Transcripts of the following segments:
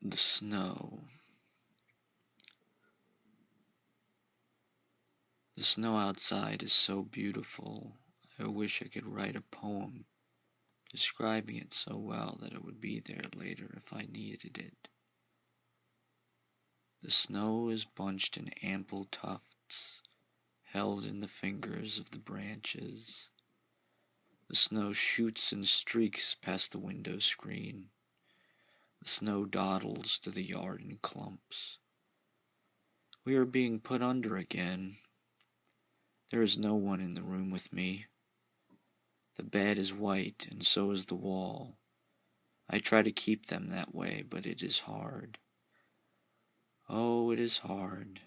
The snow. The snow outside is so beautiful. I wish I could write a poem describing it so well that it would be there later if I needed it. The snow is bunched in ample tufts, held in the fingers of the branches. The snow shoots and streaks past the window screen. The snow dawdles to the yard in clumps. We are being put under again. There is no one in the room with me. The bed is white, and so is the wall. I try to keep them that way, but it is hard. Oh, it is hard.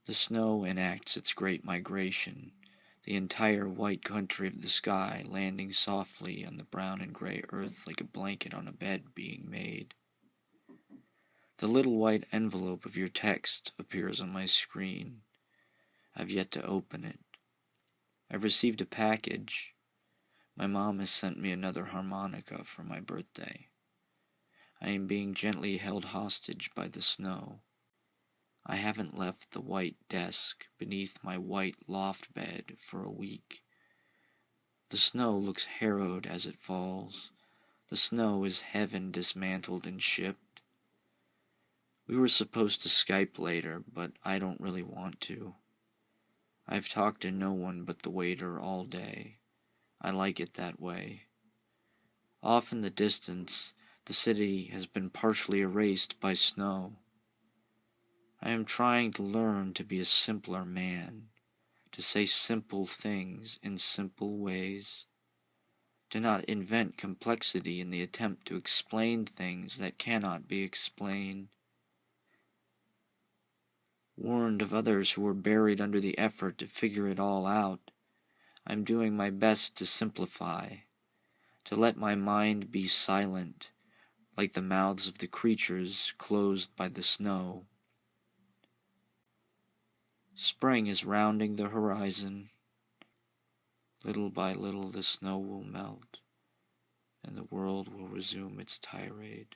The snow enacts its great migration, the entire white country of the sky landing softly on the brown and gray earth like a blanket on a bed being made. The little white envelope of your text appears on my screen. I've yet to open it. I've received a package. My mom has sent me another harmonica for my birthday. I am being gently held hostage by the snow. I haven't left the white desk beneath my white loft bed for a week. The snow looks harrowed as it falls. The snow is heaven dismantled and shipped. We were supposed to Skype later, but I don't really want to. I've talked to no one but the waiter all day. I like it that way. Off in the distance, the city has been partially erased by snow. I am trying to learn to be a simpler man, to say simple things in simple ways, to not invent complexity in the attempt to explain things that cannot be explained. Warned of others who were buried under the effort to figure it all out, I'm doing my best to simplify, to let my mind be silent, like the mouths of the creatures closed by the snow. Spring is rounding the horizon. Little by little the snow will melt, and the world will resume its tirade.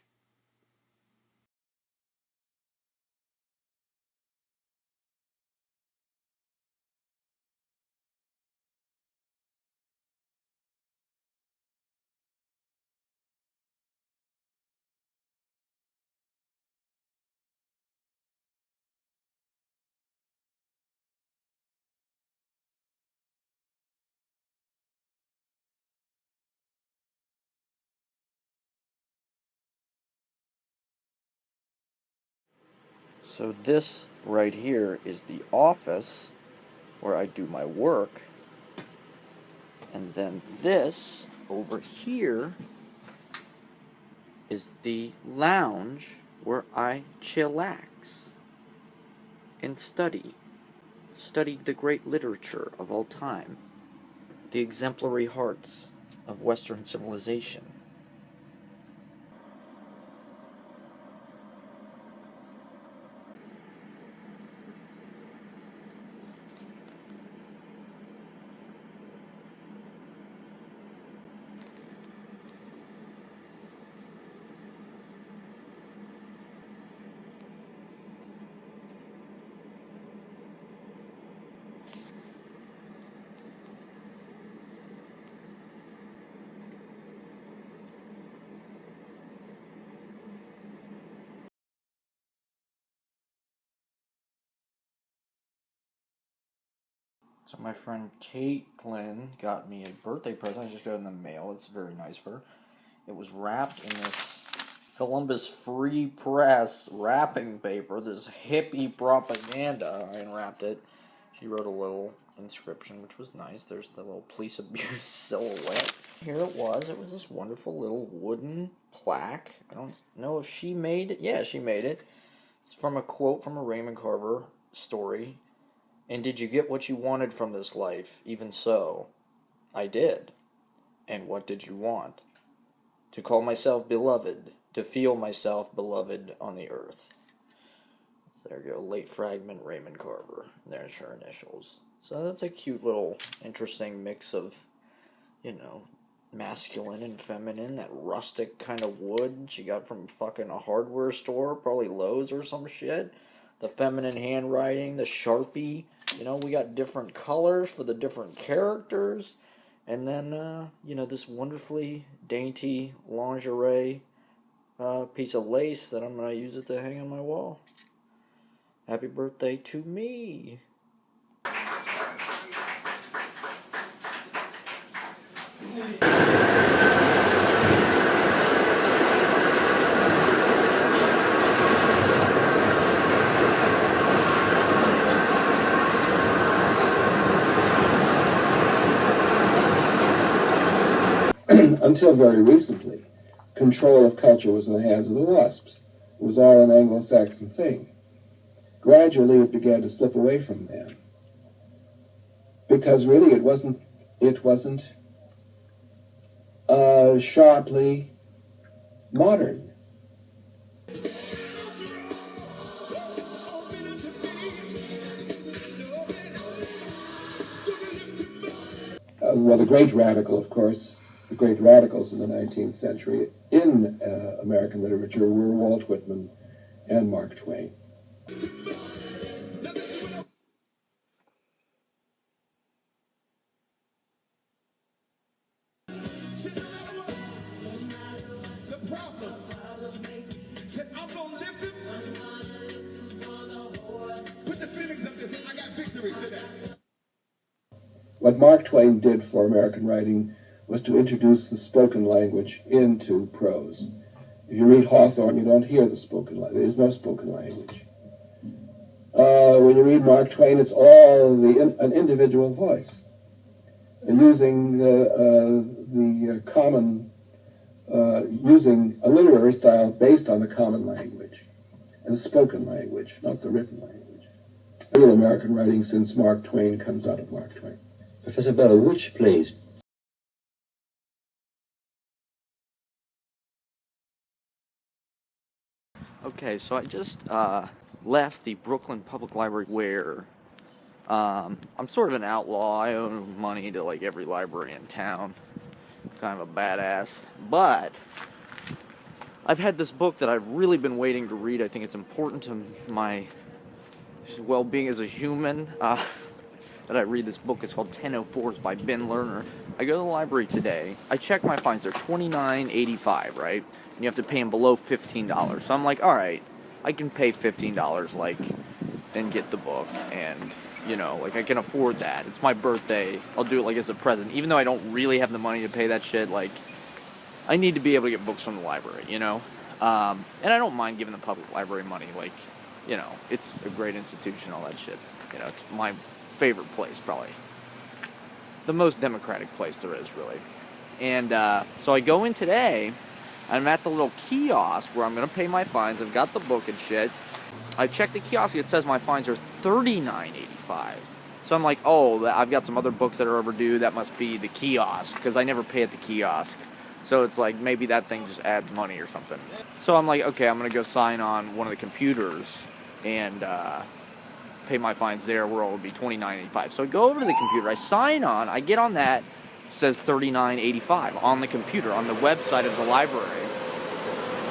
So this right here is the office where I do my work. And then this over here is the lounge where I chillax and study the great literature of all time, the exemplary hearts of Western civilization. So my friend Caitlin got me a birthday present. I just got it in the mail. It's very nice for her. It was wrapped in this Columbus Free Press wrapping paper, this hippie propaganda. I unwrapped it. She wrote a little inscription, which was nice. There's the little police abuse silhouette. Here it was. It was this wonderful little wooden plaque. I don't know if she made it. Yeah, she made it. It's from a quote from a Raymond Carver story. And did you get what you wanted from this life? Even so, I did. And what did you want? To call myself beloved, to feel myself beloved on the earth. So there you go, late fragment Raymond Carver. There's her initials. So that's a cute little, interesting mix of, masculine and feminine, that rustic kind of wood she got from fucking a hardware store, probably Lowe's or some shit. The feminine handwriting, the Sharpie. We got different colors for the different characters. And then, this wonderfully dainty lingerie piece of lace that I'm going to use it to hang on my wall. Happy birthday to me. Until very recently, control of culture was in the hands of the WASPs. It was all an Anglo-Saxon thing. Gradually, it began to slip away from them, because really it wasn't sharply modern. Well, the great radical, of course, the great radicals in the 19th century in American literature were Walt Whitman and Mark Twain. What Mark Twain did for American writing was to introduce the spoken language into prose. If you read Hawthorne, you don't hear the spoken language. There is no spoken language. When you read Mark Twain, it's all an individual voice, using using a literary style based on the common language, and the spoken language, not the written language. Real American writing since Mark Twain comes out of Mark Twain. Professor Bellow, which plays? Okay, so I just left the Brooklyn Public Library where I'm sort of an outlaw. I owe money to like every library in town. Kind of a badass. But I've had this book that I've really been waiting to read. I think it's important to my well-being as a human that I read this book. It's called 1004s by Ben Lerner. I go to the library today. I check my fines. They're $29.85, right? And you have to pay them below $15. So I'm like, all right, I can pay $15, and get the book. And, I can afford that. It's my birthday. I'll do it, as a present. Even though I don't really have the money to pay that shit, I need to be able to get books from the library, And I don't mind giving the public library money. It's a great institution, all that shit. It's my favorite place, probably. The most democratic place there is, really. And so I go in today. I'm at the little kiosk where I'm going to pay my fines. I've got the book and shit. I check the kiosk. It says my fines are $39.85. So I'm like, oh, I've got some other books that are overdue. That must be the kiosk, because I never pay at the kiosk. So it's like maybe that thing just adds money or something. So I'm like, okay, I'm going to go sign on one of the computers and pay my fines there, where it will be $29.85. So I go over to the computer. I sign on. I get on that. It says $39.85 on the computer, on the website of the library.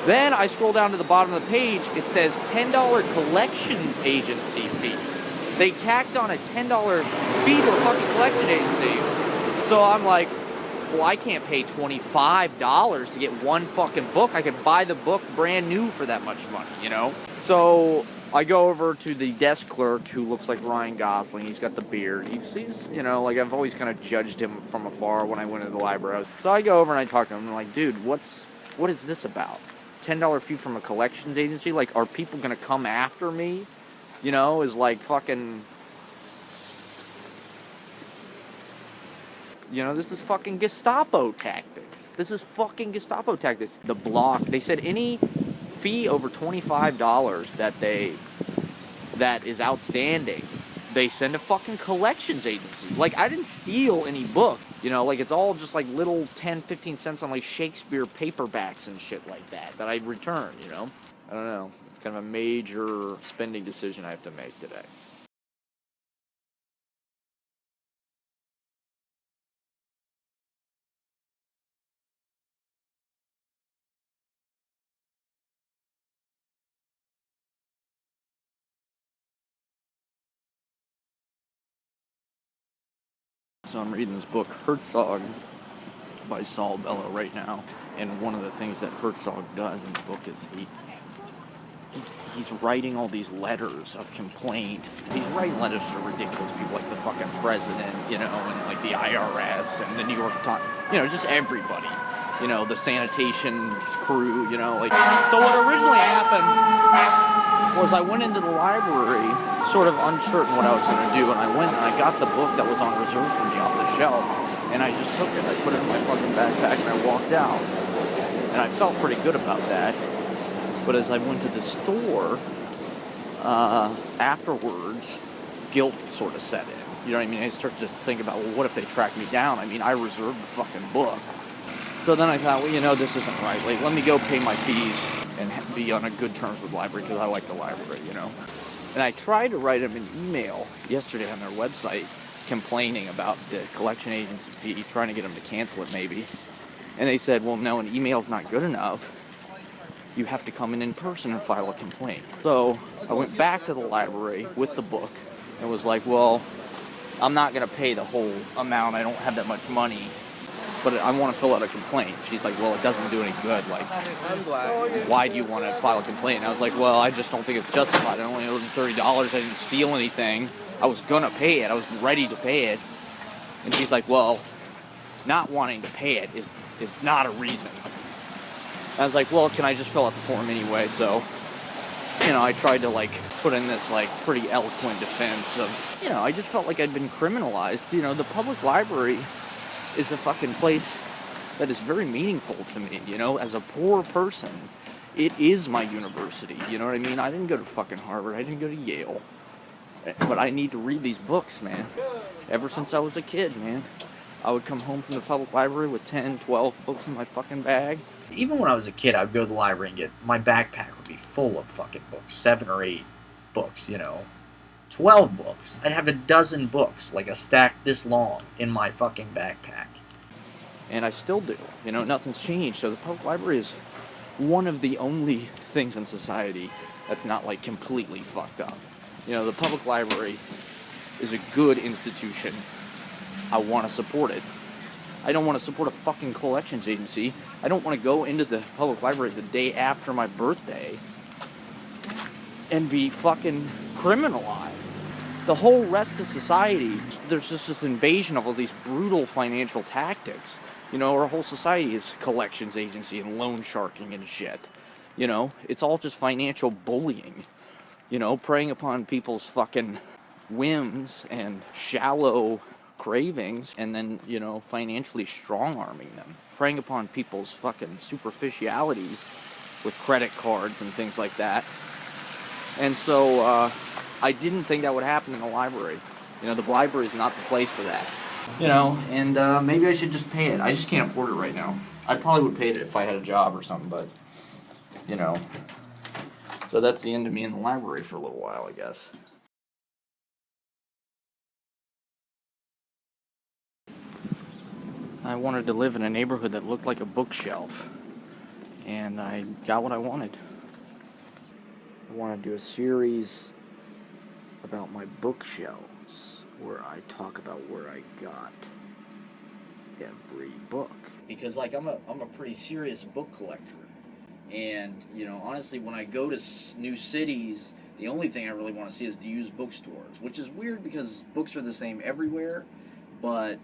Then I scroll down to the bottom of the page. It says $10 collections agency fee. They tacked on a $10 fee to a fucking collection agency. So I'm like, well, I can't pay $25 to get one fucking book. I could buy the book brand new for that much money, So I go over to the desk clerk, who looks like Ryan Gosling. He's got the beard. He's I've always kind of judged him from afar when I went to the library. So I go over and I talk to him. I'm like, dude, what is this about? $10 fee from a collections agency? Are people going to come after me? Is fucking... this is fucking Gestapo tactics. The block, they said any fee over $25 that is outstanding, they send a fucking collections agency. I didn't steal any books. It's all just little 10, 15 cents on Shakespeare paperbacks and shit like that I returned, I don't know. It's kind of a major spending decision I have to make today. So I'm reading this book, Herzog, by Saul Bellow right now. And one of the things that Herzog does in the book is he's writing all these letters of complaint. He's writing letters to ridiculous people like the fucking president, you know, and like the IRS and the New York Times, you know, just everybody. You know, the sanitation crew, you know, like. So what originally happened was I went into the library sort of uncertain what I was going to do, and I went and I got the book that was on reserve for me off the shelf, and I just took it. I put it in my fucking backpack and I walked out. And I felt pretty good about that. But as I went to the store, afterwards, guilt sort of set in. You know what I mean? I started to think about, well, what if they track me down? I mean, I reserved the fucking book. So then I thought, well, you know, this isn't right. Like, let me go pay my fees and be on a good terms with the library because I like the library, you know. And I tried to write them an email yesterday on their website complaining about the collection agency fee, trying to get them to cancel it maybe. And they said, well, no, an email's not good enough. You have to come in person and file a complaint. So I went back to the library with the book and was like, well, I'm not going to pay the whole amount. I don't have that much money. But I want to fill out a complaint. She's like, well, it doesn't do any good. Like, why do you want to file a complaint? And I was like, well, I just don't think it's justified. I only owed $30. I didn't steal anything. I was going to pay it. I was ready to pay it. And she's like, well, not wanting to pay it is not a reason. And I was like, well, can I just fill out the form anyway? So, you know, I tried to, like, put in this, like, pretty eloquent defense of, you know, I just felt like I'd been criminalized. You know, the public library is a fucking place that is very meaningful to me, you know, as a poor person. It is my university, you know what I mean? I didn't go to fucking Harvard, I didn't go to Yale, but I need to read these books, man. Ever since I was a kid, man. I would come home from the public library with 10, 12 books in my fucking bag. Even when I was a kid, I would go to the library and my backpack would be full of fucking books, 7 or 8 books, you know. 12 books. I'd have a dozen books, like a stack this long, in my fucking backpack. And I still do. You know, nothing's changed. So the public library is one of the only things in society that's not, like, completely fucked up. You know, the public library is a good institution. I want to support it. I don't want to support a fucking collections agency. I don't want to go into the public library the day after my birthday and be fucking criminalized. The whole rest of society, there's just this invasion of all these brutal financial tactics. You know, our whole society is collections agency and loan sharking and shit. You know, it's all just financial bullying. You know, preying upon people's fucking whims and shallow cravings, and then, you know, financially strong-arming them. Preying upon people's fucking superficialities with credit cards and things like that. And so, I didn't think that would happen in the library. You know, the library is not the place for that. You know, and maybe I should just pay it. I just can't afford it right now. I probably would pay it if I had a job or something, but, you know. So that's the end of me in the library for a little while, I guess. I wanted to live in a neighborhood that looked like a bookshelf, and I got what I wanted. I want to do a series about my bookshelves, where I talk about where I got every book. Because, like, I'm a pretty serious book collector, and, you know, honestly, when I go to new cities, the only thing I really want to see is the used bookstores, which is weird because books are the same everywhere, but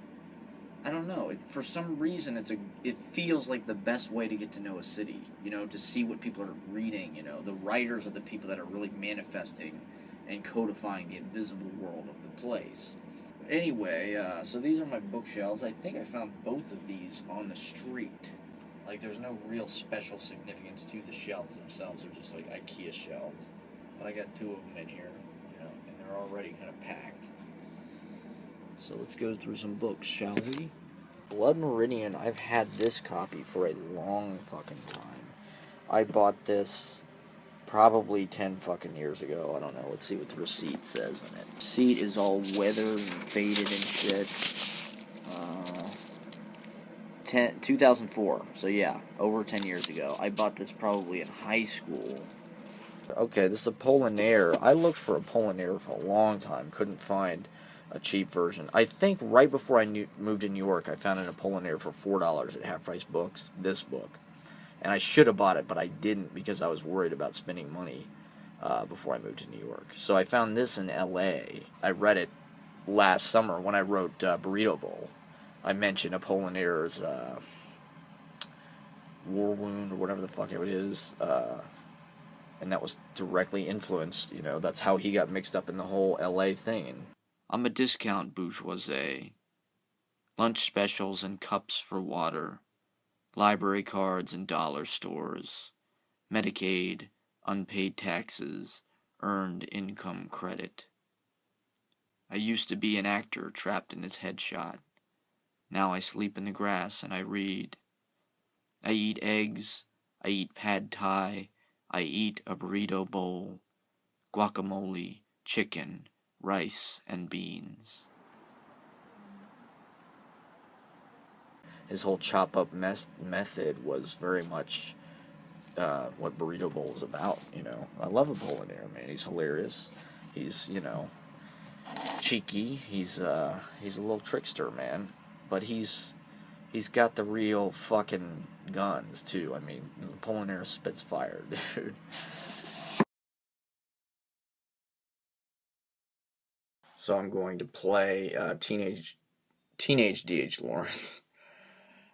I don't know. For some reason, it feels like the best way to get to know a city. You know, to see what people are reading. You know, the writers are the people that are really manifesting and codifying the invisible world of the place. Anyway, so these are my bookshelves. I think I found both of these on the street. Like, there's no real special significance to the shelves themselves. They're just like IKEA shelves. But I got 2 of them in here, you know, and they're already kind of packed. So let's go through some books, shall we? Blood Meridian, I've had this copy for a long fucking time. I bought this probably 10 fucking years ago. I don't know. Let's see what the receipt says in it. The receipt is all weathered and faded and shit. 2004. So yeah, over 10 years ago. I bought this probably in high school. Okay, this is Apollinaire. I looked for Apollinaire for a long time. Couldn't find a cheap version. I think right before I moved to New York, I found an Apollinaire for $4 at Half Price Books, this book. And I should have bought it, but I didn't because I was worried about spending money before I moved to New York. So I found this in L.A. I read it last summer when I wrote Burrito Bowl. I mentioned Apollinaire's War Wound, or whatever the fuck it is, and that was directly influenced, that's how he got mixed up in the whole L.A. thing. And I'm a discount bourgeoisie. Lunch specials and cups for water. Library cards and dollar stores. Medicaid, unpaid taxes, earned income credit. I used to be an actor trapped in his headshot. Now I sleep in the grass and I read. I eat eggs, I eat pad thai, I eat a burrito bowl, guacamole, chicken, rice, and beans. His whole chop-up method was very much what Burrito Bowl is about, I love Apollinaire, man. He's hilarious. He's, cheeky. He's a little trickster, man. But he's got the real fucking guns, too. I mean, Apollinaire spits fire, dude. So I'm going to play teenage D.H. Lawrence.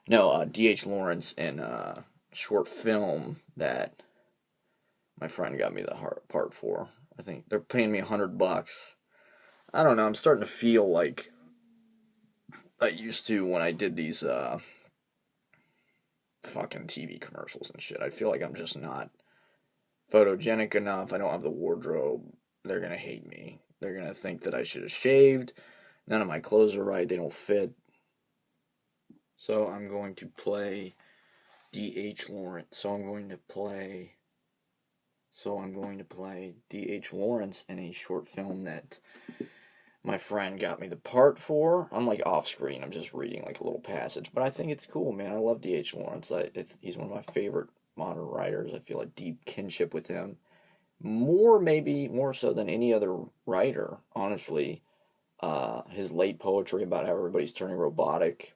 No, D.H. Lawrence in a short film that my friend got me the part for. I think they're paying me $100. I don't know, I'm starting to feel like I used to when I did these fucking TV commercials and shit. I feel like I'm just not photogenic enough. I don't have the wardrobe. They're gonna hate me. They're gonna think that I should have shaved. None of my clothes are right. They don't fit. So I'm going to play D.H. Lawrence. So I'm going to play D.H. Lawrence in a short film that my friend got me the part for. I'm like off screen. I'm just reading like a little passage. But I think it's cool, man. I love D.H. Lawrence. He's one of my favorite modern writers. I feel a deep kinship with him. Maybe more so than any other writer, honestly. His late poetry about how everybody's turning robotic.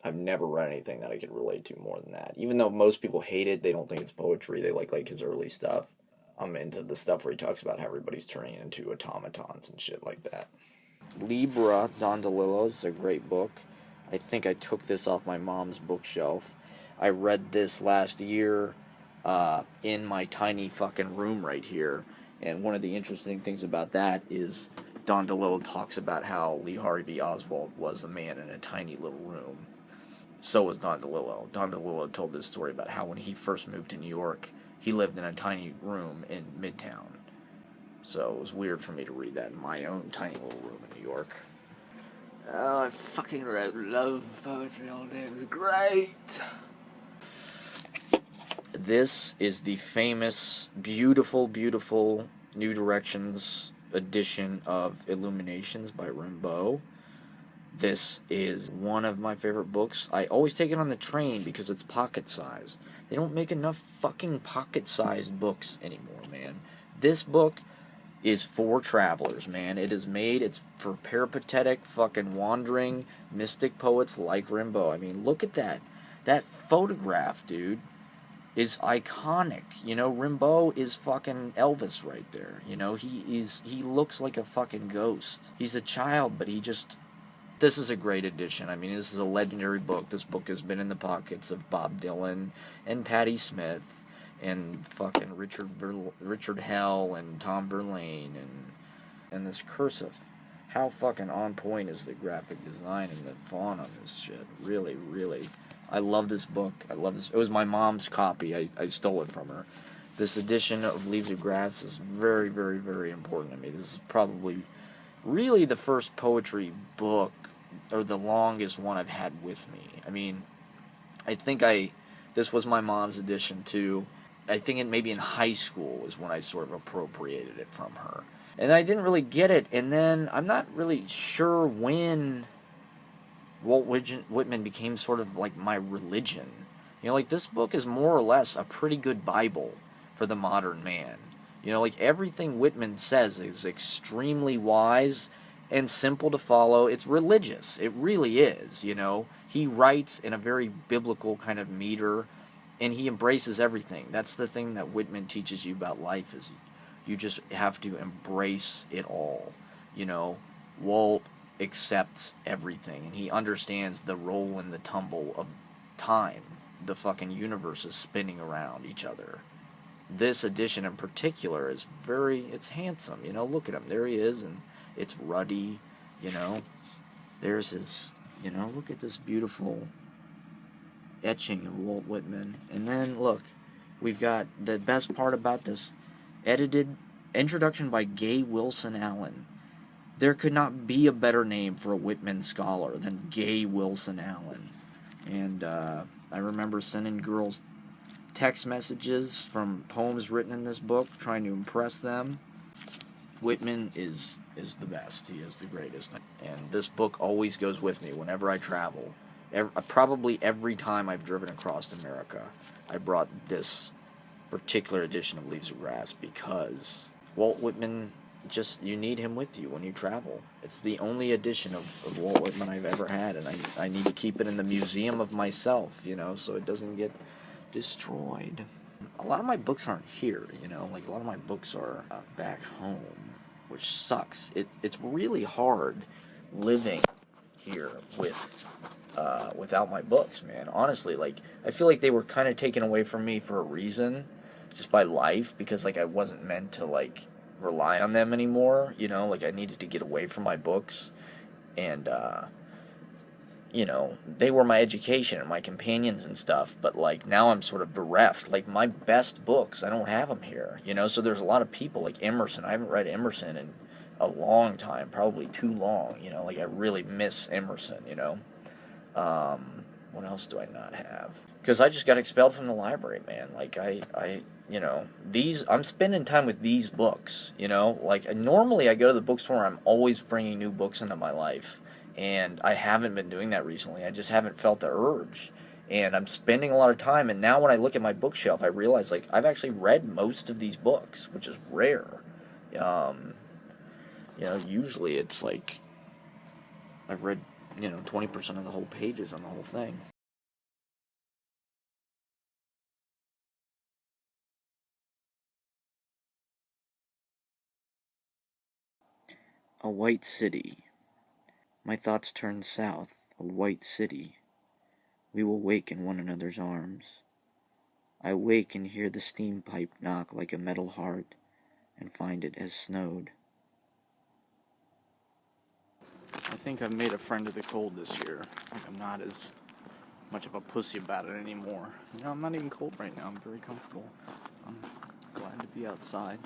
I've never read anything that I could relate to more than that. Even though most people hate it, they don't think it's poetry. They like his early stuff. I'm into the stuff where he talks about how everybody's turning into automatons and shit like that. Libra, Don DeLillo is a great book. I think I took this off my mom's bookshelf. I read this last year in my tiny fucking room right here. And one of the interesting things about that is Don DeLillo talks about how Lee Harvey Oswald was a man in a tiny little room. So was Don DeLillo. Don DeLillo told this story about how when he first moved to New York, he lived in a tiny room in Midtown. So it was weird for me to read that in my own tiny little room in New York. Oh, I fucking love poetry all day. It was great. This is the famous, beautiful, beautiful New Directions edition of Illuminations by Rimbaud. This is one of my favorite books. I always take it on the train because it's pocket-sized. They don't make enough fucking pocket-sized books anymore, man. This book is for travelers, man. It's for peripatetic, fucking wandering, mystic poets like Rimbaud. I mean, look at that. That photograph, dude, is iconic. Rimbaud is fucking Elvis right there. He looks like a fucking ghost. He's a child, but this is a great edition. I mean, this is a legendary book. This book has been in the pockets of Bob Dylan and Patti Smith and fucking Richard Hell and Tom Verlaine and this cursive. How fucking on point is the graphic design and the font on this shit? Really, really. I love this book. I love this. It was my mom's copy. I stole it from her. This edition of Leaves of Grass is very, very, very important to me. This is probably really the first poetry book, or the longest one I've had with me. I mean, I think this was my mom's edition too. I think maybe in high school was when I sort of appropriated it from her. And I didn't really get it, and then I'm not really sure when Walt Whitman became sort of like my religion. This book is more or less a pretty good Bible for the modern man. Everything Whitman says is extremely wise and simple to follow. It's religious. It really is, you know. He writes in a very biblical kind of meter, and he embraces everything. That's the thing that Whitman teaches you about life, is you just have to embrace it all, you know. Walt accepts everything, and he understands the roll and the tumble of time. The fucking universe is spinning around each other. This edition in particular is it's handsome, you know. Look at him, there he is, and it's ruddy, you know. There's his, you know, look at this beautiful etching of Walt Whitman. And then look, we've got the best part about this, edited introduction by Gay Wilson Allen. There could not be a better name for a Whitman scholar than Gay Wilson Allen. And I remember sending girls text messages from poems written in this book, trying to impress them. Whitman is the best. He is the greatest. And this book always goes with me whenever I travel. Probably every time I've driven across America, I brought this particular edition of Leaves of Grass, because Walt Whitman, just, you need him with you when you travel. It's the only edition of Walt Whitman I've ever had, and I need to keep it in the museum of myself, you know, so it doesn't get destroyed. A lot of my books aren't here, you know, like a lot of my books are back home, which sucks. It's really hard living here without my books, man. Honestly, like, I feel like they were kind of taken away from me for a reason, just by life, because, like, I wasn't meant to, like, rely on them anymore, you know, like, I needed to get away from my books, and, you know, they were my education and my companions and stuff, but, like, now I'm sort of bereft. Like, my best books, I don't have them here, you know, so there's a lot of people, like Emerson. I haven't read Emerson in a long time, probably too long, you know, like, I really miss Emerson, you know. What else do I not have? Because I just got expelled from the library, man. Like, you know, I'm spending time with these books, you know. Like, normally I go to the bookstore, I'm always bringing new books into my life, and I haven't been doing that recently. I just haven't felt the urge, and I'm spending a lot of time, and now when I look at my bookshelf, I realize, like, I've actually read most of these books, which is rare. You know, usually it's like, I've read, you know, 20% of the whole pages on the whole thing. A white city. My thoughts turn south. A white city. We will wake in one another's arms. I wake and hear the steam pipe knock like a metal heart, and find it has snowed. I think I've made a friend of the cold this year. Like, I'm not as much of a pussy about it anymore. You know, I'm not even cold right now. I'm very comfortable. I'm glad to be outside.